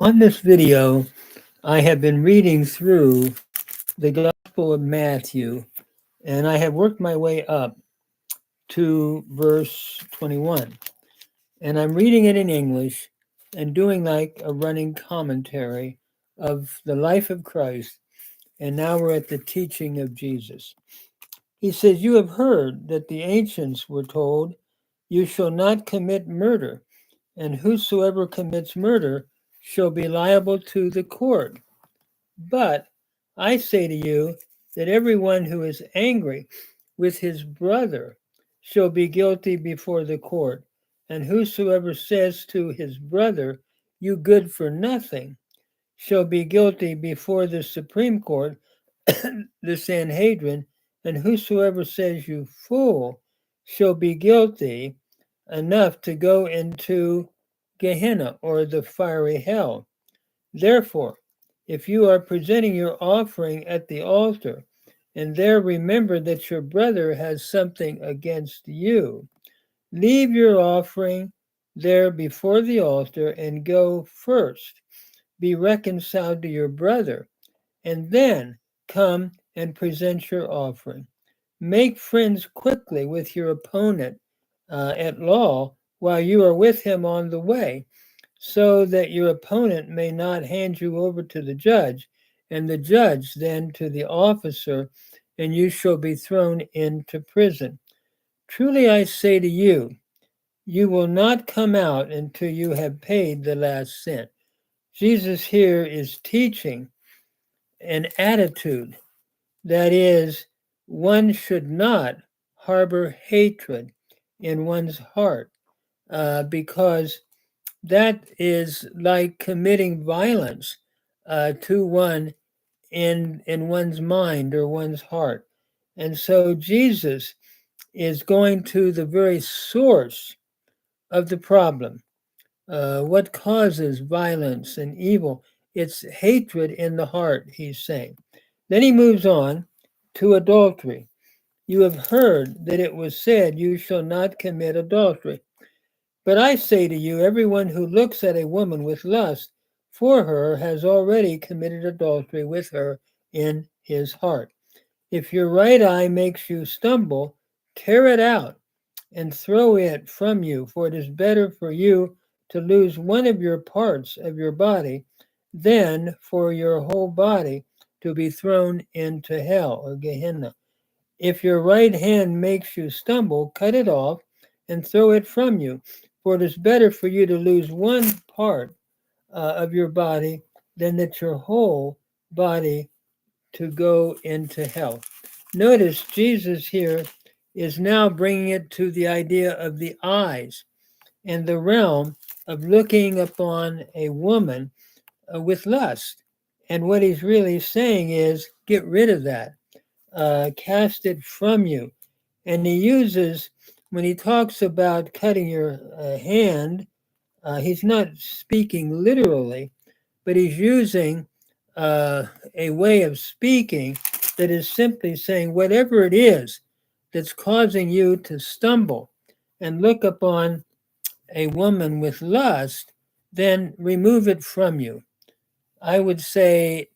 On this video, I have been reading through the Gospel of Matthew, and I have worked my way up to verse 21. And I'm reading it in English and doing like a running commentary of the life of Christ. And now we're at the teaching of Jesus. He says, "You have heard that the ancients were told, 'You shall not commit murder, and whosoever commits murder shall be liable to the court.' But I say to you that everyone who is angry with his brother shall be guilty before the court. And whosoever says to his brother, 'You good for nothing,' shall be guilty before the Supreme Court, the Sanhedrin. And whosoever says, 'You fool,' shall be guilty enough to go into Gehenna, or the fiery hell. Therefore, if you are presenting your offering at the altar, and there remember that your brother has something against you, leave your offering there before the altar and go first, be reconciled to your brother, and then come and present your offering. Make friends quickly with your opponent at law while you are with him on the way, so that your opponent may not hand you over to the judge, and the judge then to the officer, and you shall be thrown into prison. Truly I say to you, you will not come out until you have paid the last cent." Jesus here is teaching an attitude that is, one should not harbor hatred in one's heart, because that is like committing violence to one in one's mind or one's heart. And so Jesus is going to the very source of the problem. What causes violence and evil? It's hatred in the heart, he's saying. Then he moves on to adultery. "You have heard that it was said, 'You shall not commit adultery.' But I say to you, everyone who looks at a woman with lust for her has already committed adultery with her in his heart. If your right eye makes you stumble, tear it out and throw it from you, for it is better for you to lose one of your parts of your body than for your whole body to be thrown into hell," or Gehenna. "If your right hand makes you stumble, cut it off and throw it from you, for it is better for you to lose one part of your body than that your whole body to go into hell." Notice Jesus here is now bringing it to the idea of the eyes and the realm of looking upon a woman with lust. And what he's really saying is, get rid of that, cast it from you. And he uses, when he talks about cutting your hand, he's not speaking literally, but he's using uh, a way of speaking that is simply saying, whatever it is that's causing you to stumble and look upon a woman with lust, then remove it from you. I would say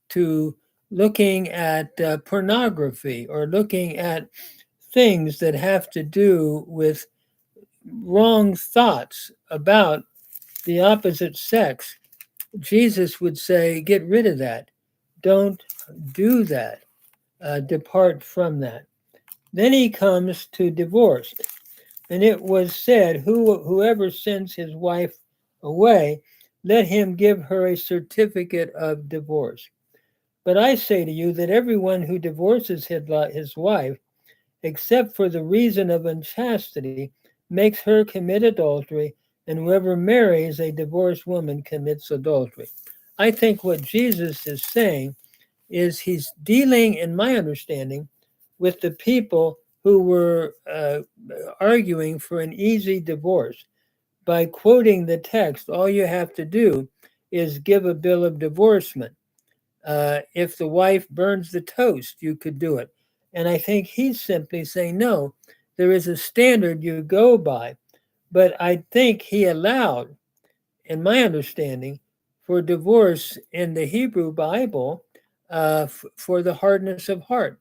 to looking at pornography, or looking at things that have to do with wrong thoughts about the opposite sex. Jesus would say, get rid of that. Don't do that. Depart from that. Then he comes to divorce. "And it was said, whoever sends his wife away, let him give her a certificate of divorce. But I say to you that everyone who divorces his wife, except for the reason of unchastity, makes her commit adultery, and whoever marries a divorced woman commits adultery." I think what Jesus is saying is he's dealing, in my understanding, with the people who were arguing for an easy divorce. By quoting the text, all you have to do is give a bill of divorcement. If the wife burns the toast, you could do it. And I think he's simply saying, no, there is a standard you go by. But I think he allowed, in my understanding, for divorce in the Hebrew Bible for the hardness of heart.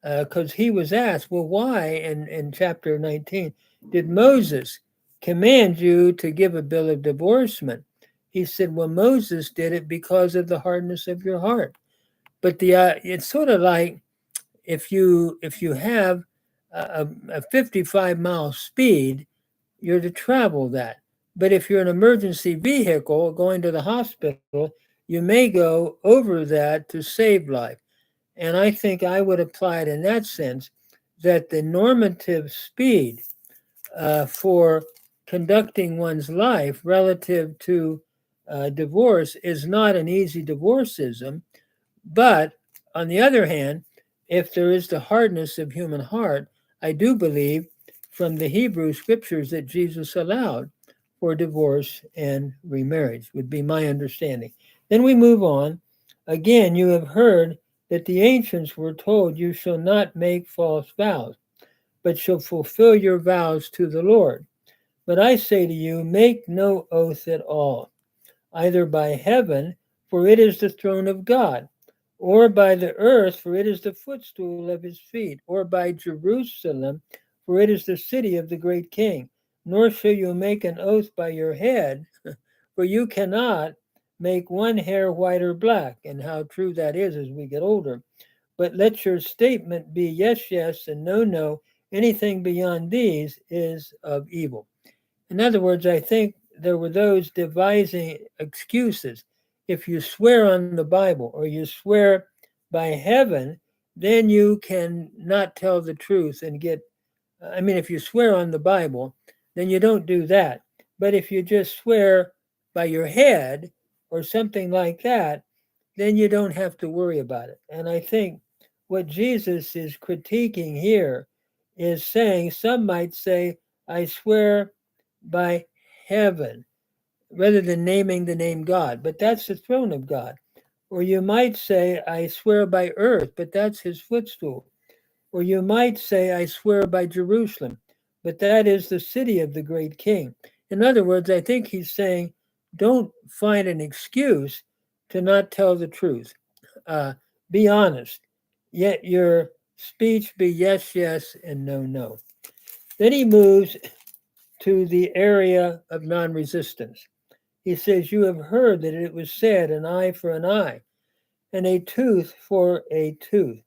Because he was asked, well, why in chapter 19 did Moses command you to give a bill of divorcement? He said, well, Moses did it because of the hardness of your heart. But it's sort of like if you have a 55-mile speed, you're to travel that. But if you're an emergency vehicle going to the hospital, you may go over that to save life. And I think I would apply it in that sense, that the normative speed for conducting one's life relative to divorce is not an easy divorcism. But on the other hand, if there is the hardness of human heart, I do believe from the Hebrew scriptures that Jesus allowed for divorce and remarriage, would be my understanding. Then we move on. Again, you have heard that the ancients were told, you shall not make false vows, but shall fulfill your vows to the Lord. But I say to you, make no oath at all, either by heaven, for it is the throne of God, or by the earth, for it is the footstool of his feet, or by Jerusalem, for it is the city of the great king. Nor shall you make an oath by your head, for you cannot make one hair white or black. And how true that is as we get older. But let your statement be yes, yes, and no, no. Anything beyond these is of evil. In other words, I think there were those devising excuses. If you swear on the Bible or you swear by heaven, then you can not tell the truth and get, I mean, if you swear on the Bible, then you don't do that. But if you just swear by your head or something like that, then you don't have to worry about it. And I think what Jesus is critiquing here is saying, some might say, I swear by heaven, rather than naming the name God, but that's the throne of God. Or you might say, I swear by earth, but that's his footstool. Or you might say, I swear by Jerusalem, but that is the city of the great king. In other words, I think he's saying, don't find an excuse to not tell the truth. Uh, be honest, yet your speech be yes, yes, and no, no. Then he moves to the area of non resistance. He says, you have heard that it was said, an eye for an eye, and a tooth for a tooth.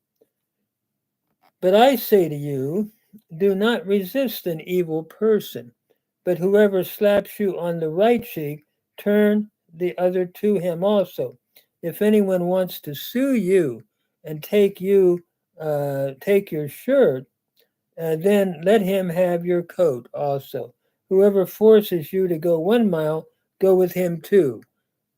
But I say to you, do not resist an evil person, but whoever slaps you on the right cheek, turn the other to him also. If anyone wants to sue you and take your shirt, then let him have your coat also. Whoever forces you to go 1 mile, go with him 2.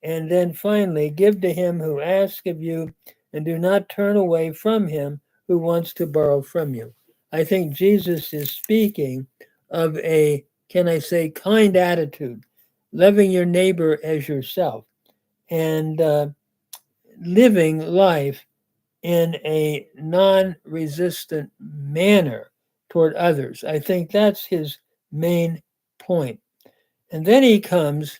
And then finally, give to him who asks of you, and do not turn away from him who wants to borrow from you. I think Jesus is speaking of a, can I say, kind attitude, loving your neighbor as yourself, and living life in a non resistant manner toward others. I think that's his main point. And then he comes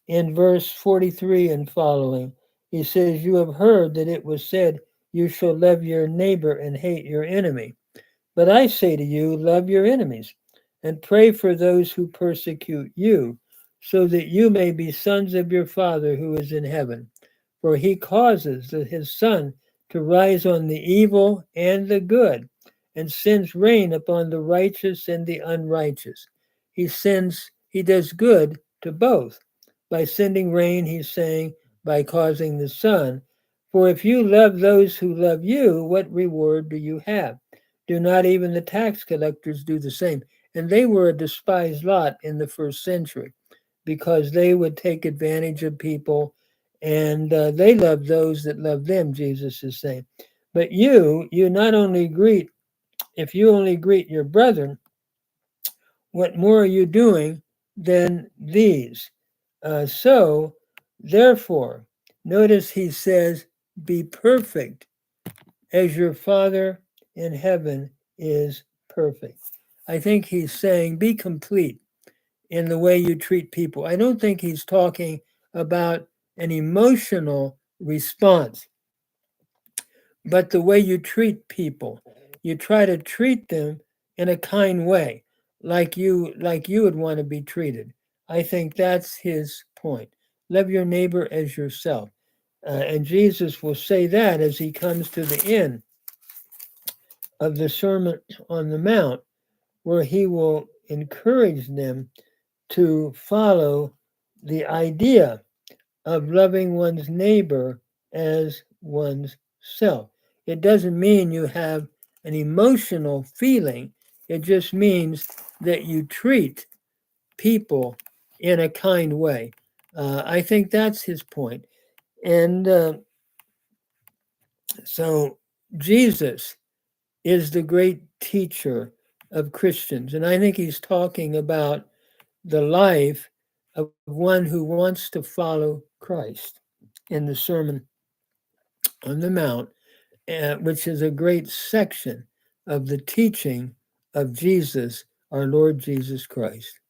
in verse 43 and following. He says, you have heard that it was said, you shall love your neighbor and hate your enemy. But I say to you, love your enemies and pray for those who persecute you, so that you may be sons of your Father who is in heaven. For he causes his sun to rise on the evil and the good, and sends rain upon the righteous and the unrighteous. He does good to both. By sending rain, he's saying, by causing the sun. For if you love those who love you, what reward do you have? Do not even the tax collectors do the same? And they were a despised lot in the first century because they would take advantage of people, and they love those that love them, Jesus is saying. But you not only greet, if you only greet your brethren, what more are you doing than these? So, therefore, notice he says, be perfect as your Father in heaven is perfect. I think he's saying, be complete in the way you treat people. I don't think he's talking about an emotional response, but the way you treat people. You try to treat them in a kind way, like you would want to be treated. I think that's his point. Love your neighbor as yourself. And Jesus will say that as he comes to the end of the Sermon on the Mount, where he will encourage them to follow the idea of loving one's neighbor as one's self. It doesn't mean you have an emotional feeling, it just means that you treat people in a kind way. I think that's his point. And so Jesus is the great teacher of Christians. And I think he's talking about the life of one who wants to follow Christ in the Sermon on the Mount, which is a great section of the teaching of Jesus, our Lord Jesus Christ.